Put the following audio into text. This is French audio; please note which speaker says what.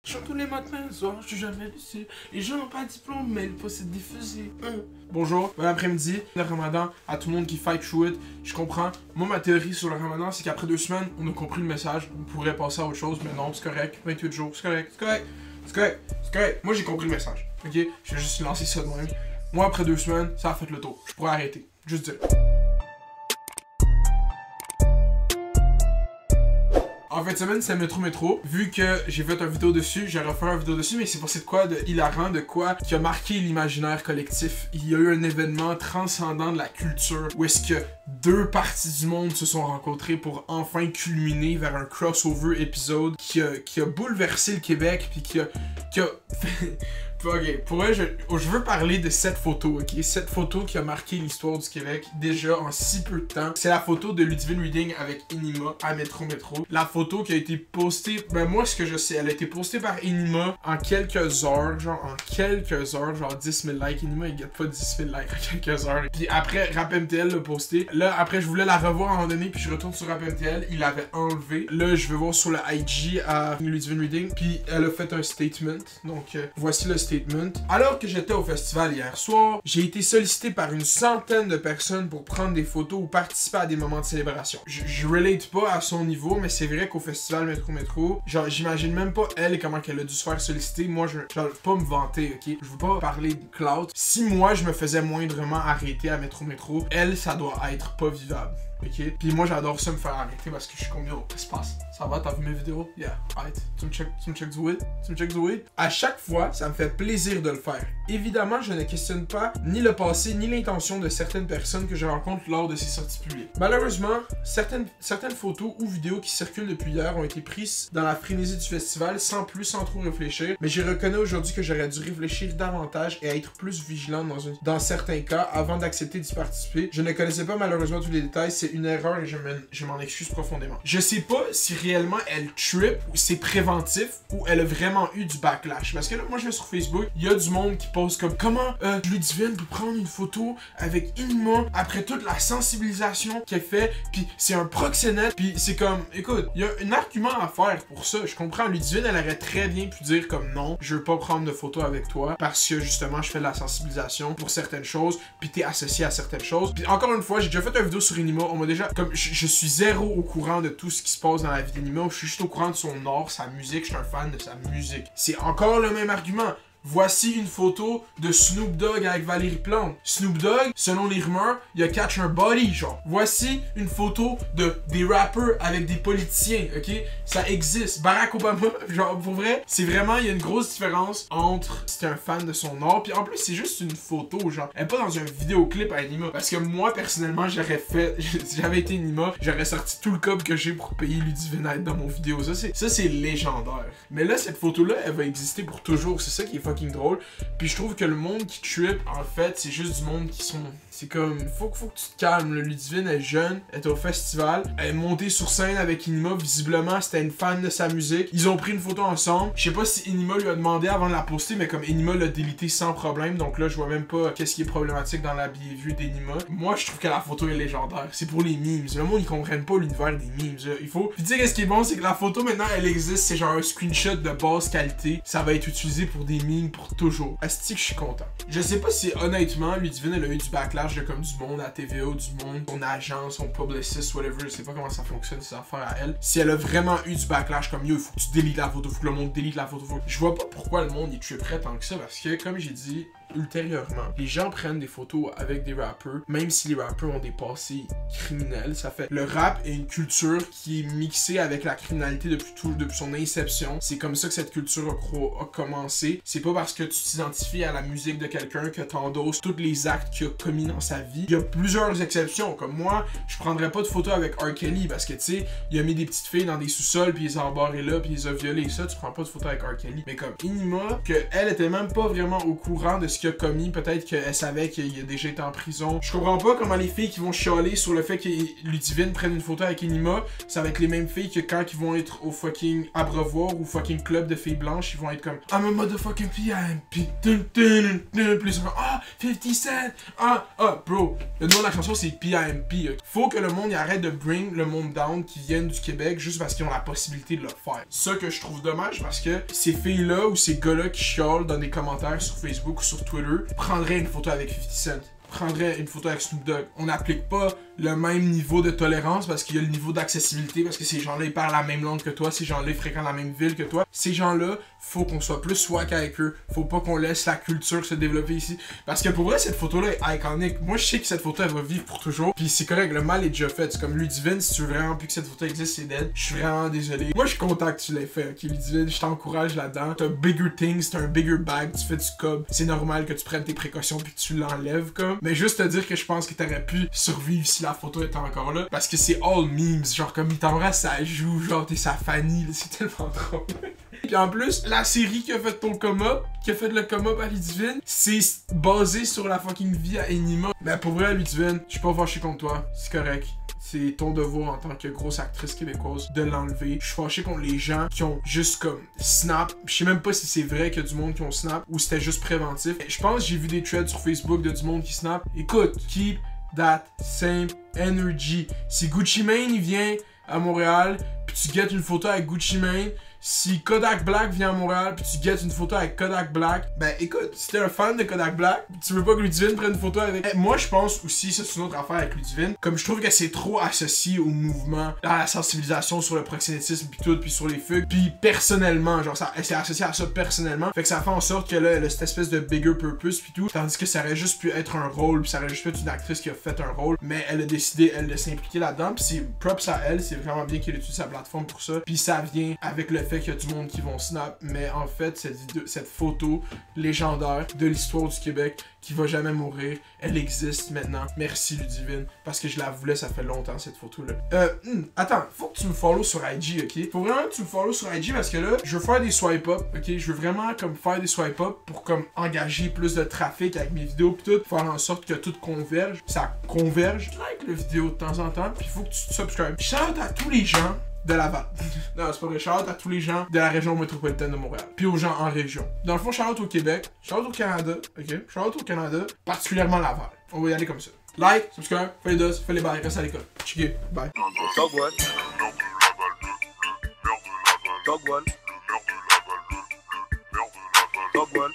Speaker 1: Je chante tous les matins, soir, je suis jamais lucide. Les gens n'ont pas de diplôme, mais ils possèdent des fusils. Bonjour, bon après-midi, le ramadan, à tout le monde qui fight through it. Je comprends. Moi, ma théorie sur le ramadan, c'est qu'après 2 semaines, on a compris le message. On pourrait passer à autre chose, mais non, c'est correct. 28 jours, c'est correct, c'est correct. C'est correct, c'est correct. Moi, j'ai compris le message. Ok? Je vais juste lancer ça de même. Moi, après 2 semaines, ça a fait le tour. Je pourrais arrêter. Juste dire. En fin de semaine, c'est Métro. Vu que j'ai fait une vidéo dessus, j'ai refait une vidéo dessus, mais c'est pour de quoi de hilarant, de quoi qui a marqué l'imaginaire collectif. Il y a eu un événement transcendant de la culture où est-ce que 2 parties du monde se sont rencontrées pour enfin culminer vers un crossover épisode qui a bouleversé le Québec, puis qui a ok, pour vrai, je veux parler de cette photo, ok? Cette photo qui a marqué l'histoire du Québec déjà en si peu de temps. C'est la photo de Ludivine Reading avec Enima à Métro. La photo qui a été postée, ben moi ce que je sais, elle a été postée par Enima en quelques heures, genre 10 000 likes. Enima il gagne pas 10 000 likes en quelques heures. Puis après, Rap MTL l'a posté. Là, après, je voulais la revoir à un moment donné, puis je retourne sur Rap MTL, il l'avait enlevé. Là, je vais voir sur le IG à Ludivine Reading, puis elle a fait un statement. Donc, voici le statement. Alors que j'étais au festival hier soir, j'ai été sollicité par une centaine de personnes pour prendre des photos ou participer à des moments de célébration. Je relate pas à son niveau, mais c'est vrai qu'au festival Métro, genre j'imagine même pas elle comment qu'elle a dû se faire solliciter. Moi, je veux pas me vanter, ok? Je veux pas parler de clout. Si moi, je me faisais moindrement arrêter à Métro, elle, ça doit être pas vivable. Ok? Puis moi j'adore ça me faire arrêter parce que je suis comme yo, qu'est-ce qui se passe? Ça va, t'as vu mes vidéos? Yeah, alright. Tu me check du weed? Tu me check du weed? À chaque fois, ça me fait plaisir de le faire. Évidemment, je ne questionne pas ni le passé ni l'intention de certaines personnes que je rencontre lors de ces sorties publiques. Malheureusement, certaines photos ou vidéos qui circulent depuis hier ont été prises dans la frénésie du festival sans trop réfléchir, mais je reconnais aujourd'hui que j'aurais dû réfléchir davantage et être plus vigilant dans certains cas avant d'accepter d'y participer. Je ne connaissais pas malheureusement tous les détails, c'est une erreur et je m'en excuse profondément. Je sais pas si réellement elle trip ou c'est préventif ou elle a vraiment eu du backlash. Parce que là, moi je vais sur Facebook, il y a du monde qui pose comme comment Ludivine peut prendre une photo avec Enima après toute la sensibilisation qu'elle fait, puis c'est un proxénète, puis c'est comme, écoute, il y a un argument à faire pour ça. Je comprends, Ludivine, elle aurait très bien pu dire comme non, je veux pas prendre de photo avec toi parce que justement je fais de la sensibilisation pour certaines choses, puis t'es associé à certaines choses. Puis encore une fois, j'ai déjà fait une vidéo sur Enima, on m'a déjà, comme je suis zéro au courant de tout ce qui se passe dans la vie d'Enima, je suis juste au courant de son art, sa musique, je suis un fan de sa musique. C'est encore le même argument. Voici une photo de Snoop Dogg avec Valérie Plante. Snoop Dogg, selon les rumeurs, il a catch un body, genre. Voici une photo des rappeurs avec des politiciens, ok? Ça existe. Barack Obama, genre, pour vrai, c'est vraiment, il y a une grosse différence entre si t'es un fan de son art, puis en plus, c'est juste une photo, genre. Elle est pas dans un vidéoclip à Enima. Parce que moi, personnellement, si j'avais été Enima, j'aurais sorti tout le cob que j'ai pour payer Ludivine à être dans mon vidéo. Ça, c'est légendaire. Mais là, cette photo-là, elle va exister pour toujours. C'est ça qui est fucking drôle. Puis je trouve que le monde qui trip, en fait, c'est juste du monde qui sont... C'est comme, faut que tu te calmes. Le Ludivine est jeune, elle est au festival, elle est montée sur scène avec Enima. Visiblement, c'était une fan de sa musique. Ils ont pris une photo ensemble. Je sais pas si Enima lui a demandé avant de la poster, mais comme Enima l'a délité sans problème, donc là, je vois même pas qu'est-ce qui est problématique dans la vue d'Enima. Moi, je trouve que la photo est légendaire. C'est pour les memes. Le monde, ils comprennent pas l'univers des memes. Il faut... Puis tu sais, qu'est-ce qui est bon, c'est que la photo, maintenant, elle existe. C'est genre un screenshot de basse qualité. Ça va être utilisé pour des memes pour toujours. Asti que je suis content. Je sais pas si, honnêtement, Ludivine, elle a eu du backlash de comme du monde à TVA, du monde, son agent, son publicist, whatever, je sais pas comment ça fonctionne ces affaires à elle. Si elle a vraiment eu du backlash comme yo, il faut que tu délites la photo, faut que le monde délite la photo. Je vois pas pourquoi le monde est triperait tant que ça, parce que comme j'ai dit ultérieurement, les gens prennent des photos avec des rappeurs, même si les rappeurs ont des passés criminels. Ça fait, le rap est une culture qui est mixée avec la criminalité depuis son inception. C'est comme ça que cette culture a commencé. C'est pas parce que tu t'identifies à la musique de quelqu'un que t'endosses tous les actes qu'il a commis dans sa vie. Il y a plusieurs exceptions, comme moi, je prendrais pas de photos avec R. Kelly parce que tu sais, il a mis des petites filles dans des sous-sols, puis il les a embarrées là, puis il les a violées, ça, tu prends pas de photos avec R. Kelly. Mais comme Enima, qu'elle était même pas vraiment au courant de ce qu'il a commis, peut-être qu'elle savait qu'il a déjà été en prison. Je comprends pas comment les filles qui vont chialer sur le fait que Ludivine prenne une photo avec Enima, ça va être les mêmes filles que quand ils vont être au fucking abreuvoir ou fucking club de filles blanches, ils vont être comme I'm a motherfucking PIMP. Plus ah, 50 Cent. Bro. Le nom de la chanson, c'est PIMP. Faut que le monde y arrête de bring le monde down qui viennent du Québec juste parce qu'ils ont la possibilité de le faire. Ça que je trouve dommage parce que ces filles-là ou ces gars-là qui chiolent dans des commentaires sur Facebook ou sur Twitter prendraient une photo avec 50 Cent. Prendrait une photo avec Snoop Dogg. On n'applique pas le même niveau de tolérance parce qu'il y a le niveau d'accessibilité, parce que ces gens-là, ils parlent la même langue que toi, ces gens-là, ils fréquentent la même ville que toi. Ces gens-là, faut qu'on soit plus swag avec eux. Faut pas qu'on laisse la culture se développer ici. Parce que pour vrai, cette photo-là est iconique. Moi, je sais que cette photo, elle va vivre pour toujours. Puis c'est correct, le mal est déjà fait. C'est comme Ludivine, si tu veux vraiment plus que cette photo existe, c'est dead. Je suis vraiment désolé. Moi, je suis content que tu l'aies fait, ok, Ludivine. Je t'encourage là-dedans. T'as bigger things, t'as un bigger bag, tu fais du cob. C'est normal que tu prennes tes précautions puis que tu l'enlèves, comme. Mais juste te dire que je pense que t'aurais pu survivre si la photo était encore là. Parce que c'est all memes. Genre, comme il t'embrasse, ça joue. Genre, t'es sa Fanny. C'est tellement drôle. Puis en plus, la série qui a fait ton come-up, qui a fait le come-up à Ludivine, c'est basé sur la fucking vie à Enima. Mais pour vrai, Ludivine, je suis pas fâché contre toi. C'est correct. C'est ton devoir en tant que grosse actrice québécoise de l'enlever. Je suis fâché contre les gens qui ont juste comme snap. Je sais même pas si c'est vrai qu'il y a du monde qui ont snap ou c'était juste préventif. Je pense que j'ai vu des threads sur Facebook de du monde qui snap. Écoute, keep that same energy. Si Gucci Mane il vient à Montréal, puis tu guettes une photo avec Gucci Mane, si Kodak Black vient à Montréal puis tu guettes une photo avec Kodak Black, ben écoute, si t'es un fan de Kodak Black, tu veux pas que Ludivine prenne une photo avec... Moi je pense aussi, ça c'est une autre affaire avec Ludivine, comme je trouve que c'est trop associé au mouvement, à la sensibilisation sur le proxénétisme puis tout, puis sur les fugues, puis personnellement, genre ça, c'est associé à ça personnellement, fait que ça fait en sorte que là, elle a cette espèce de bigger purpose puis tout, tandis que ça aurait juste pu être un rôle, puis ça aurait juste pu être une actrice qui a fait un rôle, mais elle a décidé, elle, de s'impliquer là-dedans, puis c'est props à elle, c'est vraiment bien qu'elle utilise sa plateforme pour ça, puis ça vient avec le fait qu'il y a du monde qui vont snap, mais en fait cette photo légendaire de l'histoire du Québec qui va jamais mourir, elle existe maintenant. Merci Ludivine, parce que je la voulais, ça fait longtemps cette photo là. Attends, faut que tu me follow sur IG, ok? Faut vraiment que tu me follow sur IG parce que là, je veux faire des swipe up, ok? Je veux vraiment comme faire des swipe up pour comme engager plus de trafic avec mes vidéos pis tout, faire en sorte que tout converge, ça converge. Like la vidéo de temps en temps, puis faut que tu te subscribes. Shout out à tous les gens de Laval. Non, c'est pas vrai. Shout-out à tous les gens de la région métropolitaine de Montréal. Puis aux gens en région. Dans le fond, shout-out au Québec. Shout-out au Canada. Ok? Shout-out au Canada. Particulièrement Laval. On va y aller comme ça. Like, subscribe, fais les dos, fais les barres, reste à l'école. Chiqué. Bye.
Speaker 2: Dog one. Dog one. Dog one.